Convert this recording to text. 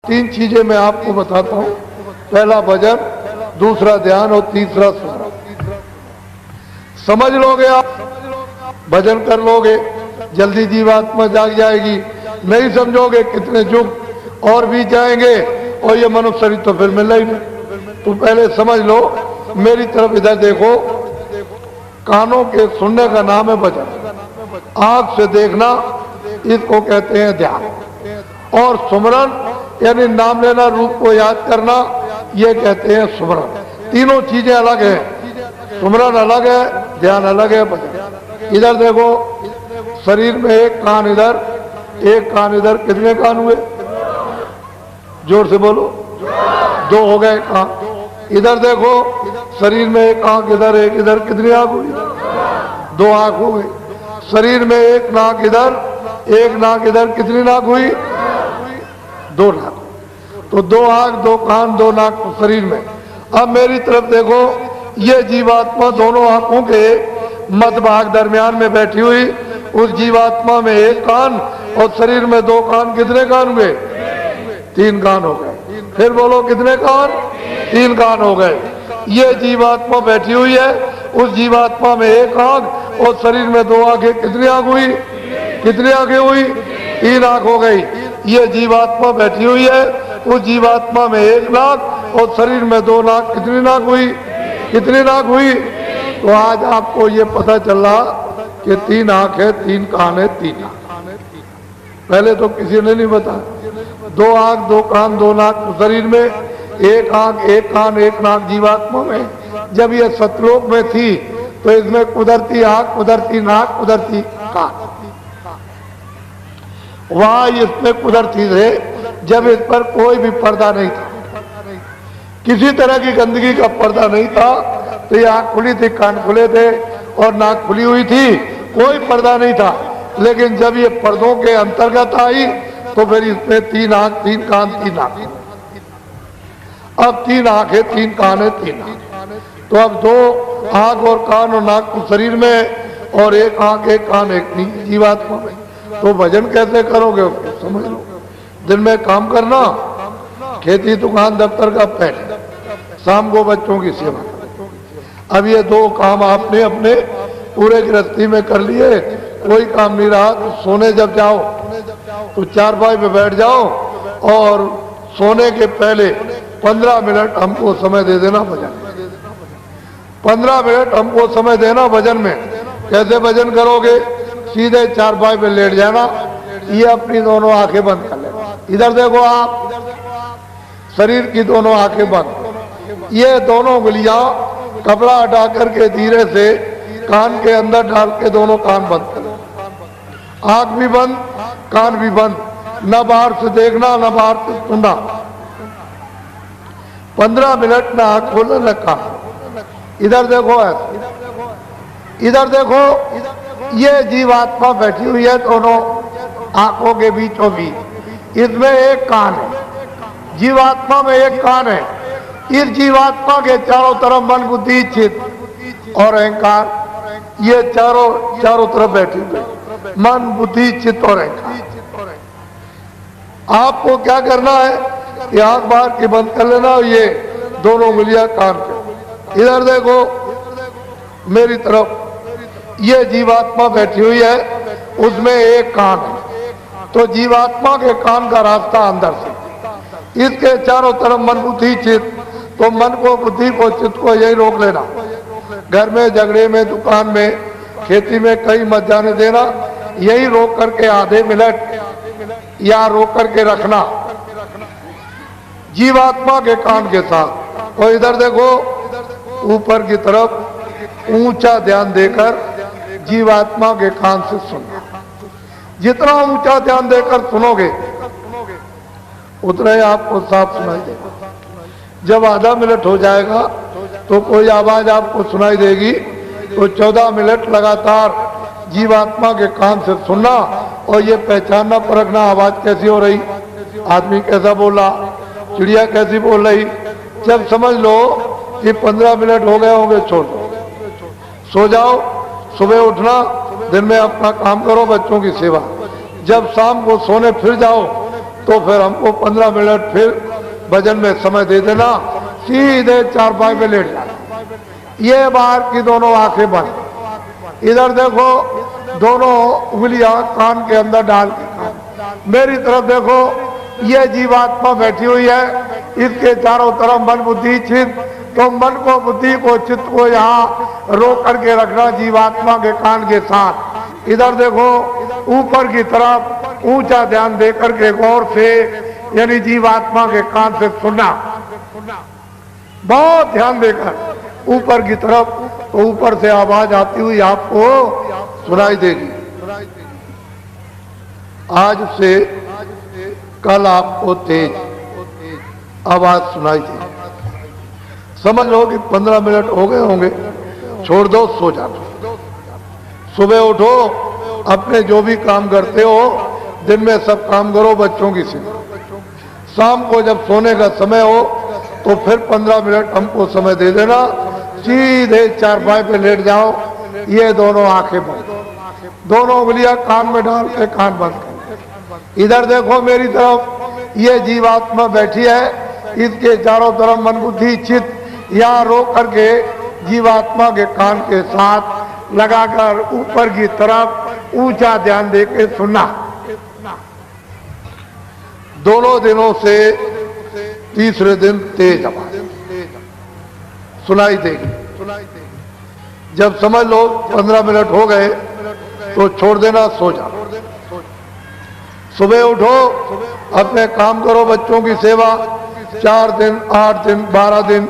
तीन चीजें मैं आपको बताता हूँ। पहला भजन, दूसरा ध्यान और तीसरा स्मरण। समझ लोगे आप, भजन कर लोगे, जल्दी जीवात्मा जाग जाएगी। नहीं समझोगे कितने युग और भी जाएंगे और ये मनुष्य शरीर तो फिर मिल ही नहीं। तो पहले समझ लो, मेरी तरफ इधर देखो। कानों के सुनने का नाम है भजन, आंख से देखना इसको कहते हैं ध्यान, और सुमरन यानी नाम लेना, रूप को याद करना, ये कहते हैं सुमरन। तीनों चीजें अलग है, सुमरन अलग है, ध्यान अलग है, भजन। इधर देखो, शरीर में एक कान इधर, एक कान इधर, कितने कान हुए? जोर से बोलो। दो हो गए कान। इधर देखो, शरीर में एक आंख इधर, एक इधर, कितनी आंख हुई? दो आंख हो गई। शरीर में एक नाक इधर, एक नाक इधर, कितनी नाक हुई? दो नाक। तो दो आंख, दो कान, दो नाक शरीर में। अब मेरी तरफ देखो, ये जीवात्मा दोनों आंखों के मध्य भाग दरमियान में बैठी हुई, उस जीवात्मा में एक कान और शरीर में दो कान, कितने कान हुए? तीन कान हो गए। फिर बोलो कितने कान? तीन कान हो गए। ये जीवात्मा बैठी हुई है, उस जीवात्मा में एक आंख और शरीर में दो आंखें, कितनी आंख हुई? कितनी आंखें हुई? तीन आंख हो गई। ये जीवात्मा बैठी हुई है, उस जीवात्मा में एक नाक और शरीर में दो नाक, कितनी नाक हुई? कितनी नाक हुई? तो आज आपको ये पता चला कि तीन आंख है, तीन कान है, तीन आंख। पहले तो किसी ने नहीं बताया। दो आंख, दो कान, दो नाक शरीर में, एक आंख, एक कान, एक नाक जीवात्मा में। जब ये सतलोक में थी तो इसमें कुदरती आंख, कुदरती नाक, कुदरती कान। वहां इसमें कुदरती थे जब इस पर कोई भी पर्दा नहीं था, किसी तरह की गंदगी का पर्दा नहीं था। तो ये आंख खुली थी, कान खुले थे और नाक खुली हुई थी, कोई पर्दा नहीं था। लेकिन जब ये पर्दों के अंतर्गत आई तो फिर इसमें तीन आंख, तीन कान, तीन आंख। अब तीन आंखें, तीन कान है, तीन आंख। तो अब दो आंख और कान और नाक को शरीर में और एक आंख, एक कान, एक जीवात्मा में। तो भजन कैसे करोगे उसको समझ लो। दिन में काम करना, खेती, दुकान, दफ्तर का पहले, शाम को बच्चों की सेवा। अब ये दो काम आपने अपने पूरे गृहस्थी में कर लिए, कोई काम नहीं रहा। तो सोने जब जाओ तो चारपाई पे बैठ जाओ और सोने के पहले 15 मिनट हमको समय दे देना भजन। 15 मिनट हमको समय देना भजन में। कैसे भजन करोगे? सीधे चारपाई पे लेट जाना, ये अपनी दोनों आंखें बंद कर लेना। इधर देखो आप, शरीर की दोनों आंखें बंद, ये दोनों उंगलियां कपड़ा हटा करके धीरे से कान के अंदर डाल के दोनों कान बंद कर लो। आंख भी बंद, कान भी बंद, न बाहर से देखना, न बाहर से सुनना। 15 मिनट में आंख खोलने लगा। इधर देखो, ऐसे इधर देखो, ये जीवात्मा बैठी हुई है दोनों आंखों के बीचों बीच। इसमें एक कान है, जीवात्मा में एक कान है। इस जीवात्मा के चारों तरफ मन, बुद्धि, चित्त और अहंकार, ये चारों तरफ बैठी हुई। मन, बुद्धि, चित्त और अहंकार। आपको क्या करना है कि आंख बाहर की बंद कर लेना और ये दोनों उंगलियां कान पे। इधर देखो मेरी तरफ, ये जीवात्मा बैठी हुई है, उसमें एक कान है। तो जीवात्मा के कान का रास्ता अंदर से, इसके चारों तरफ मन, बुद्धि, चित्त। तो मन को, बुद्धि को, चित्त को यही रोक लेना। घर में, झगड़े में, दुकान में, खेती में कहीं मत जाने देना। यही रोक करके आधे मिनट या रोक करके रखना जीवात्मा के कान के साथ। और इधर देखो, ऊपर की तरफ ऊंचा ध्यान देकर जीवात्मा के कान से सुनना। जितना ऊंचा ध्यान देकर सुनोगे उतना ही आपको साफ सुनाई देगा। जब आधा मिनट हो जाएगा तो कोई आवाज आपको सुनाई देगी, तो 14 मिनट लगातार जीवात्मा के कान से सुनना और ये पहचानना, परखना आवाज कैसी हो रही, आदमी कैसा बोला, चिड़िया कैसी बोल रही। जब समझ लो कि 15 मिनट हो गए होंगे, छोड़ दो, सो जाओ। सुबह उठना, दिन में अपना काम करो, बच्चों की सेवा। जब शाम को सोने फिर जाओ तो फिर हमको 15 मिनट फिर भजन में समय दे देना, सीधे चारपाई पे लेट जाना। ये बाहर की दोनों आंखें बंद, इधर देखो, दोनों उंगलियां कान के अंदर डाल के मेरी तरफ देखो। ये जीवात्मा बैठी हुई है, इसके चारों तरफ मन बुद्धि चित्त, तो मन को बुद्धि को चित्त को यहाँ रोक करके रखना जीवात्मा के कान के साथ। इधर देखो ऊपर की तरफ ऊंचा ध्यान दे करके गौर से, यानी जीवात्मा के कान से सुनना, बहुत ध्यान देकर ऊपर की तरफ, तो ऊपर से आवाज आती हुई आपको सुनाई देगी। आज से कल आपको तेज आवाज सुनाई देगी। समझ लो कि 15 मिनट हो गए होंगे, छोड़ दो, सो जाओ। सुबह उठो, अपने जो भी काम करते हो दिन में सब काम करो, बच्चों की सेवा। शाम को जब सोने का समय हो तो फिर 15 मिनट हमको समय दे देना, सीधे चारपाई पे लेट जाओ। ये दोनों आंखें बंद, दोनों उंगलियां कान में डाल के कान बंद कर। इधर देखो मेरी तरफ, ये जीवात्मा बैठी है, इसके चारों तरफ मन बुद्धि चित्त यहाँ रोक करके जीवात्मा के कान के साथ लगाकर ऊपर की तरफ ऊंचा ध्यान देके सुनना। दोनों दिनों से तीसरे दिन तेज आवाज सुनाई देगी। जब समझ लो 15 मिनट हो गए तो छोड़ देना, सो जाओ। सुबह उठो, अपने काम करो, बच्चों की सेवा। 4 दिन, 8 दिन, 12 दिन